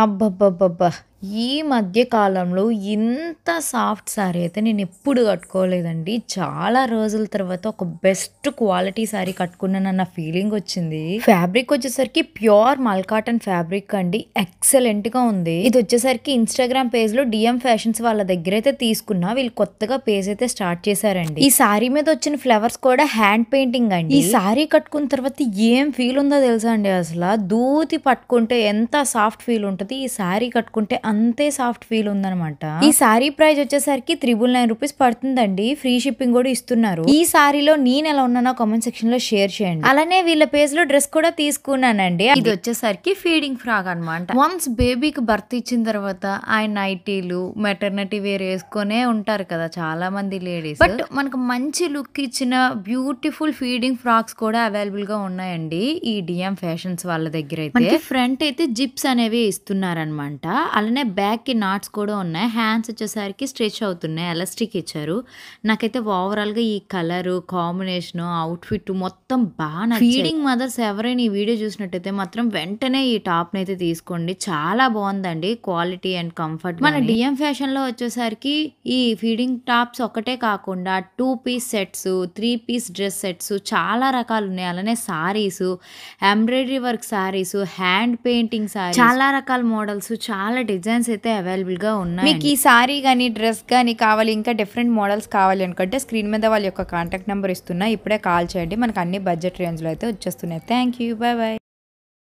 అబ్బబ్బబ్బబ్బా! ఈ మధ్య కాలంలో ఇంత సాఫ్ట్ సారీ అయితే నేనెప్పుడు కట్టుకోలేదండి. చాలా రోజుల తర్వాత ఒక బెస్ట్ క్వాలిటీ సారీ కట్టుకున్నానన్న ఫీలింగొచ్చింది. ఫ్యాబ్రిక్ వచ్చేసరికి ప్యూర్ మల్ కాటన్ ఫ్యాబ్రిక్ అండి. ఎక్సలెంట్‌గా ఉంది. ఇదొచ్చేసరికి ఇన్‌స్టాగ్రామ్ పేజ్‌లో డీఎం ఫ్యాషన్స్ వాళ్ళ దగ్గరైతే తీసుకున్నా. వీళ్ళు కొత్తగా పేజ్ అయితే స్టార్ట్ చేశారండి. ఈ సారీ మీద వచ్చిన ఫ్లవర్స్ కూడా హ్యాండ్ పెయింటింగ్ అండి. ఈ సారీ కట్టుకున్న తర్వాత ఏం ఫీల్ ఉందో తెలుసా అండి అసల. దూది పట్టుకుంటే ఎంత సాఫ్ట్ ఫీల్ ఉంటది. ఈ సారీ కట్టుకుంటే అంతే సాఫ్ట్ ఫీల్ ఉందనమాట. ఈ సారీ ప్రైస్ వచ్చేసరికి 999 రూపీస్ పడుతుందండి. ఫ్రీ షిప్పింగ్ కూడా ఇస్తున్నారు. ఈ సారీలో నేను ఎలా ఉన్నానో కామెంట్ సెక్షన్ లో షేర్ చేయండి. అలానే వీళ్ళ పేజ్ లో డ్రెస్ కూడా తీసుకున్నానండి. ఇది వచ్చేసరికి ఫీడింగ్ ఫ్రాక్ అనమాట. వన్స్ బేబీకి బర్త్ ఇచ్చిన తర్వాత ఆయన నైటీలు మెటర్నిటీ వేర్ వేసుకునే ఉంటారు కదా చాలా మంది లేడీస్. బట్ మనకు మంచి లుక్ ఇచ్చిన బ్యూటిఫుల్ ఫీడింగ్ ఫ్రాక్స్ కూడా అవైలబుల్ గా ఉన్నాయండి ఈ డిఎం ఫ్యాషన్స్ వాళ్ళ దగ్గర అయితే. ఫ్రంట్ అయితే జిప్స్ అనేవి ఇస్తున్నారనమాట. అలానే బ్యాక్ కి నాట్స్ కూడా ఉన్నాయి. హ్యాండ్స్ వచ్చేసరికి స్ట్రెచ్ అవుతున్నాయి. ఎలాస్టిక్ ఇచ్చారు. నాకైతే ఓవరాల్ గా ఈ కలర్ కాంబినేషన్ అవుట్ఫిట్ మొత్తం బాగా నచ్చాయి. ఫీడింగ్ మదర్స్ ఎవరైనా ఈ వీడియో చూసినట్టయితే మాత్రం వెంటనే ఈ టాప్ నైతే తీసుకోండి. చాలా బాగుందండి క్వాలిటీ అండ్ కంఫర్ట్. మన డిఎం ఫ్యాషన్ లో వచ్చేసరికి ఈ ఫీడింగ్ టాప్స్ ఒకటే కాకుండా 2 piece sets 3 piece dress sets చాలా రకాలు ఉన్నాయి. అలానే saris embroidery work saris hand painting saris చాలా రకాల మోడల్స్ చాలా డిజైన్స్ అయితే అవైలబుల్ గా ఉన్నాయి. మీకు ఈ సారీ గానీ డ్రెస్ గానీ కావాలి ఇంకా డిఫరెంట్ మోడల్స్ కావాలి అనుకుంటే స్క్రీన్ మీద వాళ్ళ యొక్క కాంటాక్ట్ నెంబర్ ఇస్తున్నా. ఇప్పుడే కాల్ చేయండి. మనకు అన్ని బడ్జెట్ రేంజ్ లో అయితే వచ్చేస్తున్నాయి. Thank you. By by.